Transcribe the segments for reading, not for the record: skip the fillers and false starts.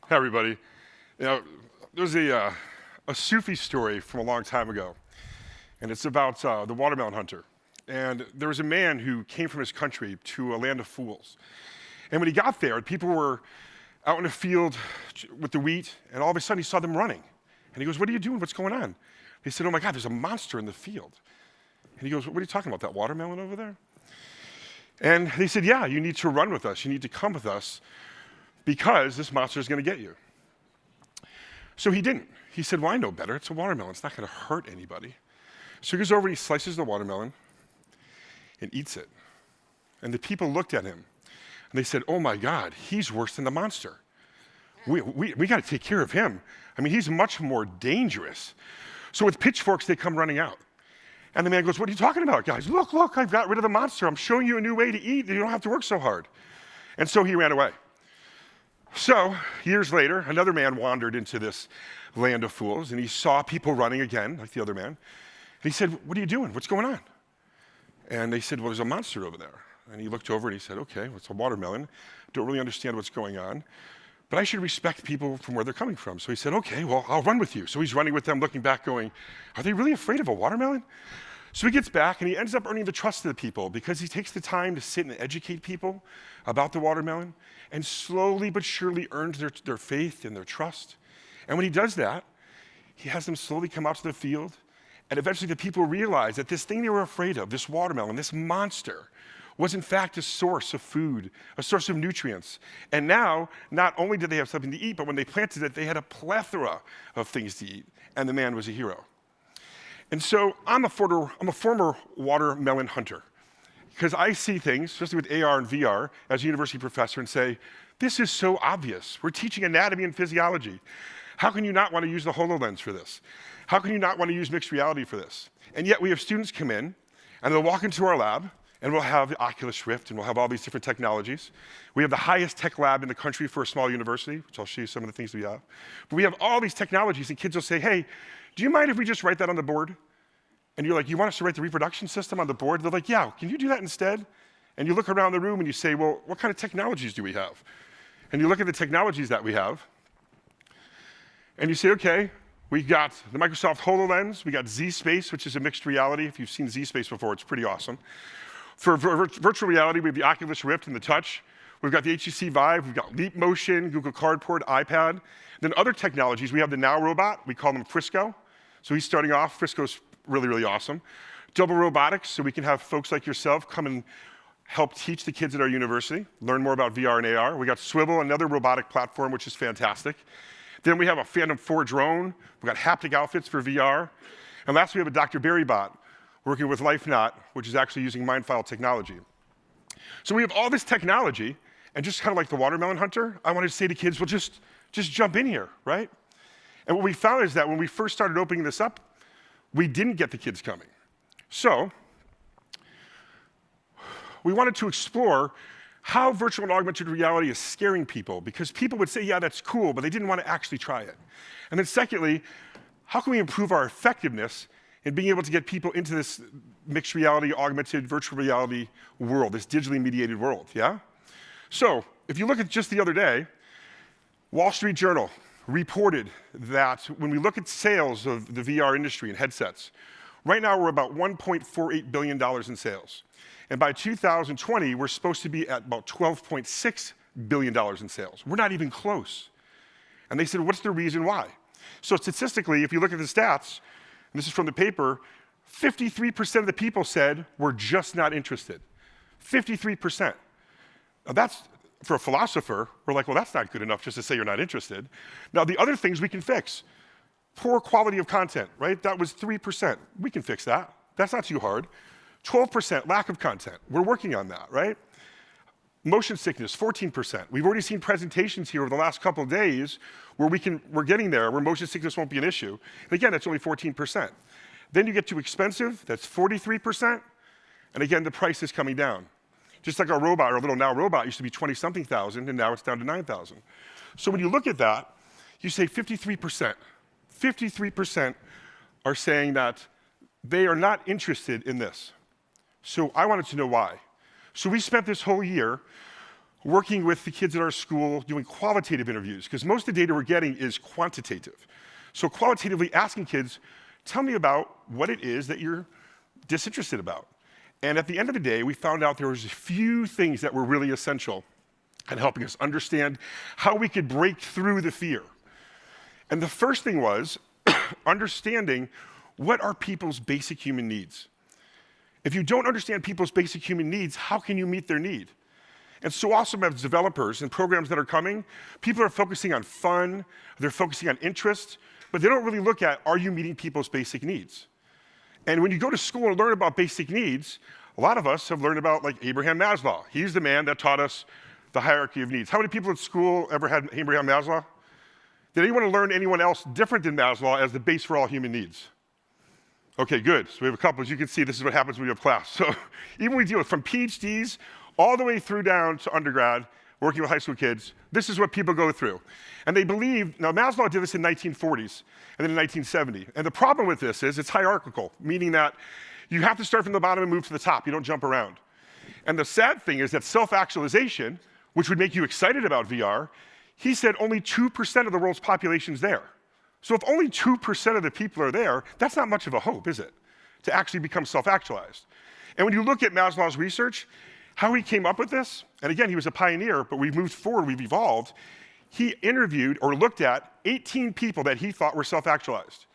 Hi, everybody. There's a Sufi story from a long time ago, and it's about the watermelon hunter. And there was a man who came from his country to a land of fools. And when he got there, people were out in the field with the wheat, and all of a sudden he saw them running. And he goes, "What are you doing? What's going on?" He said, "Oh my God, there's a monster in the field." And he goes, "What are you talking about, that watermelon over there?" And they said, "Yeah, you need to run with us. You need to come with us because this monster is going to get you." So he didn't. He said, "Well, I know better. It's a watermelon. It's not going to hurt anybody." So he goes over and he slices the watermelon and eats it. And the people looked at him and they said, "Oh my God, he's worse than the monster. We got to take care of him. I mean, he's much more dangerous." So with pitchforks, they come running out. And the man goes, "What are you talking about, guys? Look, I've got rid of the monster. I'm showing you a new way to eat. You don't have to work so hard." And so he ran away. So years later, another man wandered into this land of fools, and he saw people running again, like the other man. And he said, "What are you doing? What's going on?" And they said, "Well, there's a monster over there." And he looked over and he said, "Okay, well, it's a watermelon. Don't really understand what's going on, but I should respect people from where they're coming from." So he said, "Okay, well, I'll run with you." So he's running with them, looking back, going, "Are they really afraid of a watermelon?" So he gets back, and he ends up earning the trust of the people because he takes the time to sit and educate people about the watermelon, and slowly but surely earns their faith and their trust. And when he does that, he has them slowly come out to the field, and eventually the people realize that this thing they were afraid of, this watermelon, this monster, was in fact a source of food, a source of nutrients. And now, not only did they have something to eat, but when they planted it, they had a plethora of things to eat, and the man was a hero. And so I'm a former watermelon hunter, because I see things, especially with AR and VR, as a university professor, and say, this is so obvious. We're teaching anatomy and physiology. How can you not want to use the HoloLens for this? How can you not want to use mixed reality for this? And yet we have students come in, and they'll walk into our lab, and we'll have the Oculus Rift, and we'll have all these different technologies. We have the highest tech lab in the country for a small university, which I'll show you some of the things we have. But we have all these technologies, and kids will say, "Hey, do you mind if we just write that on the board?" And you're like, "You want us to write the reproduction system on the board?" They're like, "Yeah, can you do that instead?" And you look around the room and you say, "Well, what kind of technologies do we have?" And you look at the technologies that we have, and you say, "Okay, we got the Microsoft HoloLens, we got Z-Space, which is a mixed reality. If you've seen Z-Space before, it's pretty awesome. For virtual reality, we have the Oculus Rift and the Touch. We've got the HTC Vive, we've got Leap Motion, Google Cardboard, iPad. Then other technologies, we have the Now robot, we call him Frisco. So he's starting off, Frisco's really, really awesome. Double robotics, so we can have folks like yourself come and help teach the kids at our university, learn more about VR and AR. We got Swivel, another robotic platform, which is fantastic. Then we have a Phantom 4 drone. We got haptic outfits for VR. And last, we have a Dr. Barry bot working with LifeNot, which is actually using MindFile technology. So we have all this technology, and just kind of like the watermelon hunter, I wanted to say to kids, well, just jump in here, right? And what we found is that when we first started opening this up, we didn't get the kids coming. So we wanted to explore how virtual and augmented reality is scaring people, because people would say, "Yeah, that's cool," but they didn't want to actually try it. And then secondly, how can we improve our effectiveness in being able to get people into this mixed reality, augmented, virtual reality world, this digitally mediated world, yeah? So if you look at just the other day, Wall Street Journal reported that when we look at sales of the VR industry and headsets, right now we're about $1.48 billion in sales. And by 2020, we're supposed to be at about $12.6 billion in sales. We're not even close. And they said, what's the reason why? So statistically, if you look at the stats, and this is from the paper, 53% of the people said, "We're just not interested." 53%. Now that's, for a philosopher, we're like, well, that's not good enough just to say you're not interested. Now, the other things we can fix. Poor quality of content, right? That was 3%. We can fix that. That's not too hard. 12% lack of content. We're working on that, right? Motion sickness, 14%. We've already seen presentations here over the last couple of days where we're getting there, where motion sickness won't be an issue. And again, that's only 14%. Then you get too expensive, that's 43%. And again, the price is coming down. Just like our robot, our little Now robot used to be 20-something thousand, and now it's down to 9,000. So when you look at that, you say 53%. 53% are saying that they are not interested in this. So I wanted to know why. So we spent this whole year working with the kids at our school, doing qualitative interviews, because most of the data we're getting is quantitative. So qualitatively asking kids, tell me about what it is that you're disinterested about. And at the end of the day, we found out there was a few things that were really essential in helping us understand how we could break through the fear. And the first thing was understanding what are people's basic human needs. If you don't understand people's basic human needs, how can you meet their need? And so awesome as developers and programs that are coming, people are focusing on fun, they're focusing on interest, but they don't really look at, are you meeting people's basic needs? And when you go to school and learn about basic needs, a lot of us have learned about like Abraham Maslow. He's the man that taught us the hierarchy of needs. How many people at school ever had Abraham Maslow? Did anyone learn anyone else different than Maslow as the base for all human needs? Okay, good. So we have a couple. As you can see, this is what happens when you have class. So even we deal with from PhDs all the way through down to undergrad, working with high school kids, this is what people go through. And they believe, now Maslow did this in 1940s and then in 1970. And the problem with this is it's hierarchical, meaning that you have to start from the bottom and move to the top. You don't jump around. And the sad thing is that self-actualization, which would make you excited about VR, he said only 2% of the world's population is there. So if only 2% of the people are there, that's not much of a hope, is it? To actually become self-actualized. And when you look at Maslow's research, how he came up with this, and again, he was a pioneer, but we've moved forward, we've evolved. He interviewed or looked at 18 people that he thought were self-actualized.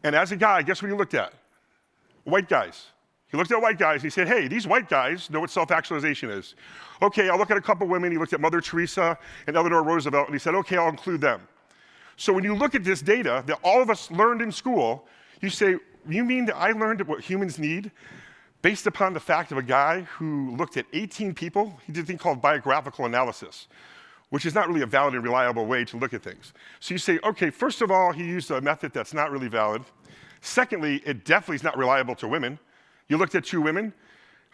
And as a guy, guess what he looked at? White guys. He looked at white guys, and he said, hey, these white guys know what self-actualization is. Okay, I'll look at a couple women. He looked at Mother Teresa and Eleanor Roosevelt, and he said, okay, I'll include them. So when you look at this data that all of us learned in school, you say, you mean that I learned what humans need based upon the fact of a guy who looked at 18 people? He did a thing called biographical analysis, which is not really a valid and reliable way to look at things. So you say, okay, first of all, he used a method that's not really valid. Secondly, it definitely is not reliable to women. You looked at 2 women.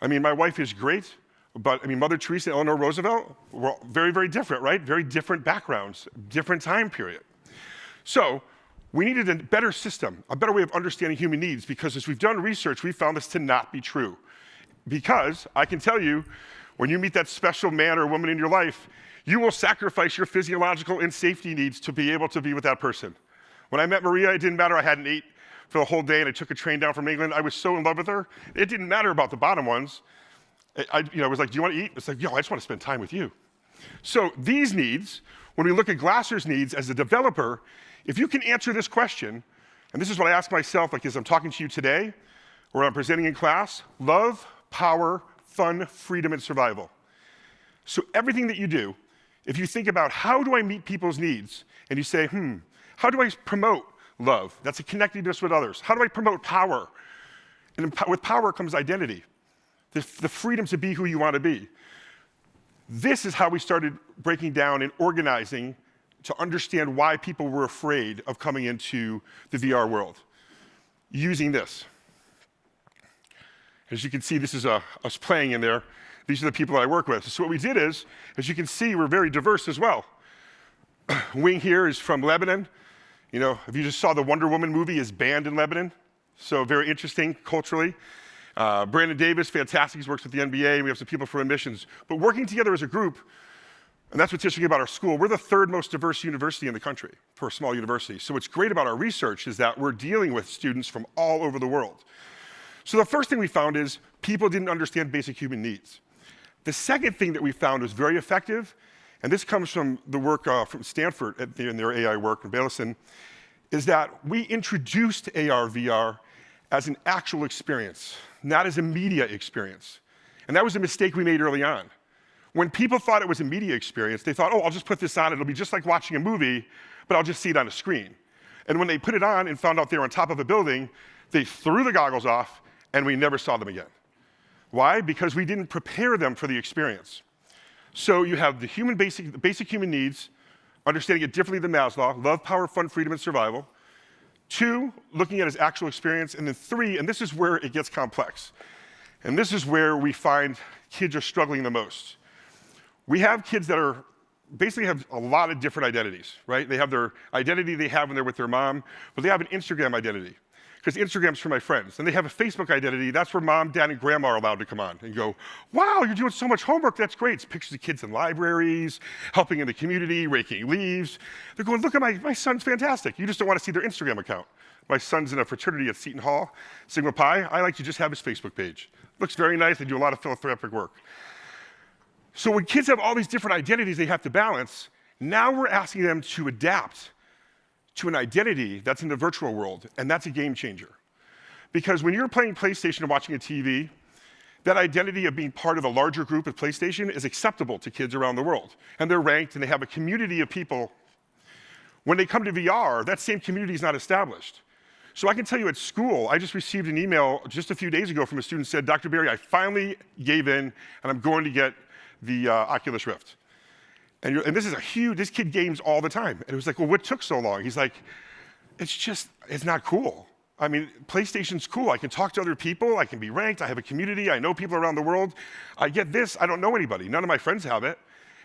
I mean, my wife is great, but I mean, Mother Teresa and Eleanor Roosevelt were very, very different, right? Very different backgrounds, different time period. So we needed a better system, a better way of understanding human needs, because as we've done research, we found this to not be true. Because I can tell you, when you meet that special man or woman in your life, you will sacrifice your physiological and safety needs to be able to be with that person. When I met Maria, it didn't matter I hadn't ate for the whole day and I took a train down from England. I was so in love with her. It didn't matter about the bottom ones. I was like, do you want to eat? It's like, yo, I just want to spend time with you. So these needs, when we look at Glasser's needs as a developer, if you can answer this question, and this is what I ask myself like as I'm talking to you today, or I'm presenting in class, love, power, fun, freedom, and survival. So everything that you do, if you think about how do I meet people's needs, and you say, how do I promote love? That's a connectedness with others. How do I promote power? And with power comes identity, the freedom to be who you want to be. This is how we started breaking down and organizing to understand why people were afraid of coming into the VR world, using this. As you can see, this is us playing in there. These are the people that I work with. So what we did is, as you can see, we're very diverse as well. Wing here is from Lebanon. You know, if you just saw the Wonder Woman movie, is banned in Lebanon. So very interesting culturally. Brandon Davis, fantastic, he works with the NBA. We have some people from admissions. But working together as a group, and that's what's interesting about our school. We're the 3rd most diverse university in the country for a small university. So what's great about our research is that we're dealing with students from all over the world. So the first thing we found is people didn't understand basic human needs. The second thing that we found was very effective, and this comes from the work from Stanford in their AI work in Balison, is that we introduced AR/VR as an actual experience, not as a media experience. And that was a mistake we made early on. When people thought it was a media experience, they thought, oh, I'll just put this on, it'll be just like watching a movie, but I'll just see it on a screen. And when they put it on and found out they were on top of a building, they threw the goggles off, and we never saw them again. Why? Because we didn't prepare them for the experience. So you have the basic human needs, understanding it differently than Maslow, love, power, fun, freedom, and survival. 2, looking at his actual experience. And then 3, and this is where it gets complex. And this is where we find kids are struggling the most. We have kids that are basically have a lot of different identities, right? They have their identity they have when they're with their mom, but they have an Instagram identity. because Instagram's for my friends. And they have a Facebook identity. That's where mom, dad, and grandma are allowed to come on and go, wow, you're doing so much homework. That's great. It's pictures of kids in libraries, helping in the community, raking leaves. They're going, look at my son's fantastic. You just don't want to see their Instagram account. My son's in a fraternity at Seton Hall, Sigma Pi. I like to just have his Facebook page. Looks very nice. They do a lot of philanthropic work. So when kids have all these different identities they have to balance, now we're asking them to adapt to an identity that's in the virtual world, and that's a game changer. Because when you're playing PlayStation or watching a TV, that identity of being part of a larger group at PlayStation is acceptable to kids around the world. And they're ranked, and they have a community of people. When they come to VR, that same community is not established. So I can tell you at school, I just received an email just a few days ago from a student who said, Dr. Berry, I finally gave in, and I'm going to get the Oculus Rift. And this is a huge, this kid games all the time. And it was like, well, what took so long? He's like, it's not cool. I mean, PlayStation's cool. I can talk to other people. I can be ranked. I have a community. I know people around the world. I get this. I don't know anybody. None of my friends have it.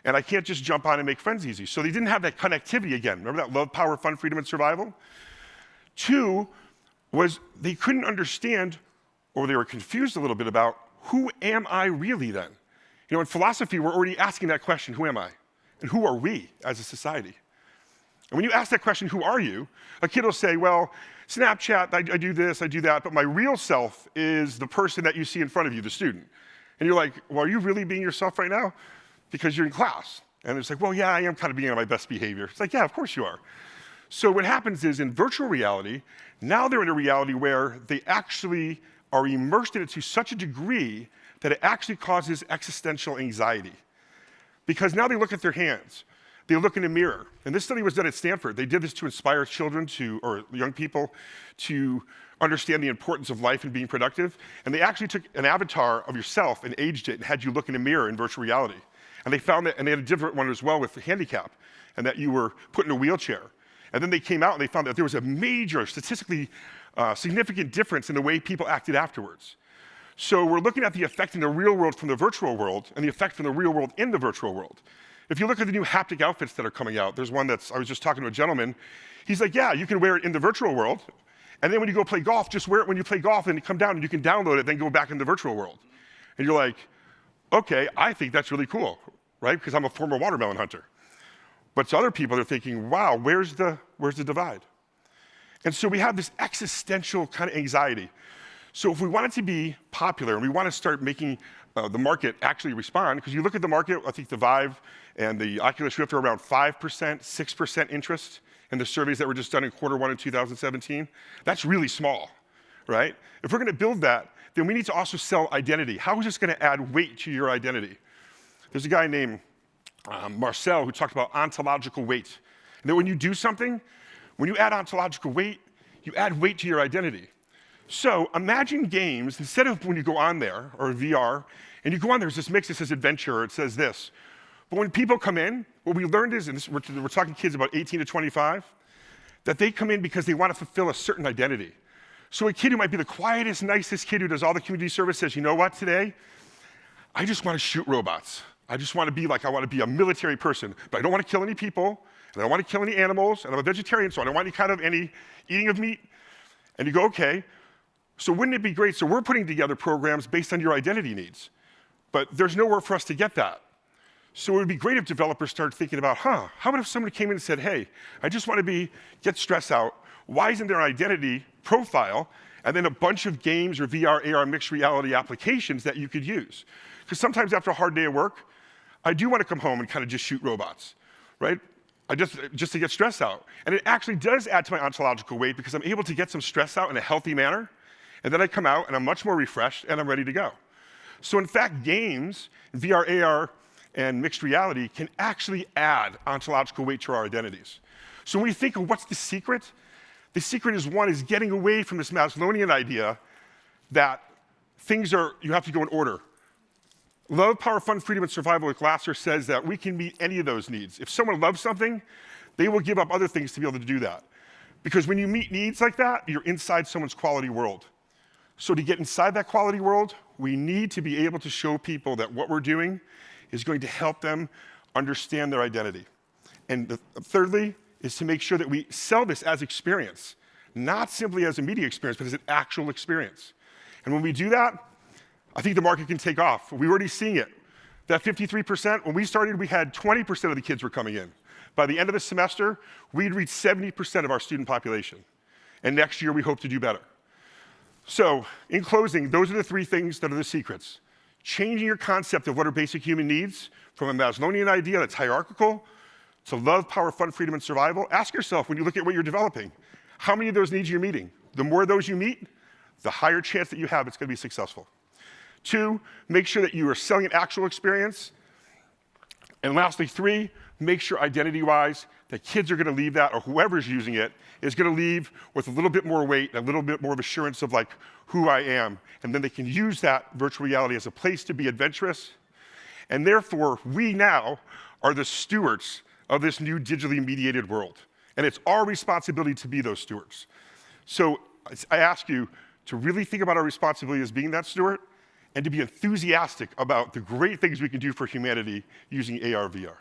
And I can't just jump on and make friends easy. So they didn't have that connectivity again. Remember that love, power, fun, freedom, and survival? 2 was they couldn't understand, or they were confused a little bit about, who am I really then? You know, in philosophy, we're already asking that question, who am I? And who are we as a society? And when you ask that question, who are you? A kid will say, well, Snapchat, I do this, I do that, but my real self is the person that you see in front of you, the student. And you're like, well, are you really being yourself right now? Because you're in class. And it's like, well, yeah, I am kind of being on my best behavior. It's like, yeah, of course you are. So what happens is in virtual reality, now they're in a reality where they actually are immersed in it to such a degree that it actually causes existential anxiety. Because now they look at their hands. They look in a mirror. And this study was done at Stanford. They did this to inspire children or young people to understand the importance of life and being productive. And they actually took an avatar of yourself and aged it and had you look in a mirror in virtual reality. And they found that, and they had a different one as well with the handicap, and that you were put in a wheelchair. And then they came out and they found that there was a major, statistically significant difference in the way people acted afterwards. So we're looking at the effect in the real world from the virtual world and the effect from the real world in the virtual world. If you look at the new haptic outfits that are coming out, there's one I was just talking to a gentleman. He's like, yeah, you can wear it in the virtual world, and then when you go play golf, just wear it when you play golf, and you come down and you can download it, then go back in the virtual world. And you're like, okay, I think that's really cool, right? Because I'm a former watermelon hunter. But to other people, they're thinking, wow, where's the divide? And so we have this existential kind of anxiety. So if we want it to be popular and we want to start making the market actually respond, because you look at the market, I think the Vive and the Oculus Rift are around 5%, 6% interest in the surveys that were just done in Q1 in 2017. That's really small, right? If we're going to build that, then we need to also sell identity. How is this going to add weight to your identity? There's a guy named Marcel who talked about ontological weight. And that when you do something, when you add ontological weight, you add weight to your identity. So imagine games, instead of when you go on there, or VR, and you go on, there's this mix that says adventure, or it says this. But when people come in, what we learned is, and we're talking kids about 18 to 25, that they come in because they want to fulfill a certain identity. So a kid who might be the quietest, nicest kid who does all the community service says, you know what, today, I just want to shoot robots. I just want to be like, I want to be a military person, but I don't want to kill any people, and I don't want to kill any animals, and I'm a vegetarian, so I don't want any eating of meat. And you go, okay, so wouldn't it be great? So we're putting together programs based on your identity needs, but there's nowhere for us to get that. So it would be great if developers started thinking about, how about if somebody came in and said, hey, I just want to get stressed out. Why isn't there an identity profile and then a bunch of games or VR, AR, mixed reality applications that you could use? Because sometimes after a hard day of work, I do want to come home and kind of just shoot robots, right? Just to get stress out. And it actually does add to my ontological weight because I'm able to get some stress out in a healthy manner, and then I come out and I'm much more refreshed and I'm ready to go. So in fact, games, VR, AR, and mixed reality can actually add ontological weight to our identities. So when we think of what's the secret is one is getting away from this Maslowian idea that you have to go in order. Love, power, fun, freedom, and survival with Glasser says that we can meet any of those needs. If someone loves something, they will give up other things to be able to do that. Because when you meet needs like that, you're inside someone's quality world. So to get inside that quality world, we need to be able to show people that what we're doing is going to help them understand their identity. And thirdly is to make sure that we sell this as experience, not simply as a media experience, but as an actual experience. And when we do that, I think the market can take off. We're already seeing it. That 53%, when we started, we had 20% of the kids were coming in. By the end of the semester, we'd reached 70% of our student population. And next year, we hope to do better. So, in closing, those are the three things that are the secrets. Changing your concept of what are basic human needs from a Maslowian idea that's hierarchical to love, power, fun, freedom, and survival. Ask yourself, when you look at what you're developing, how many of those needs you're meeting? The more of those you meet, the higher chance that you have it's going to be successful. 2, make sure that you are selling an actual experience. And lastly, 3, make sure identity-wise that kids are going to leave that, or whoever's using it is going to leave with a little bit more weight and a little bit more of assurance of like who I am. And then they can use that virtual reality as a place to be adventurous. And therefore, we now are the stewards of this new digitally mediated world. And it's our responsibility to be those stewards. So I ask you to really think about our responsibility as being that steward and to be enthusiastic about the great things we can do for humanity using AR/VR.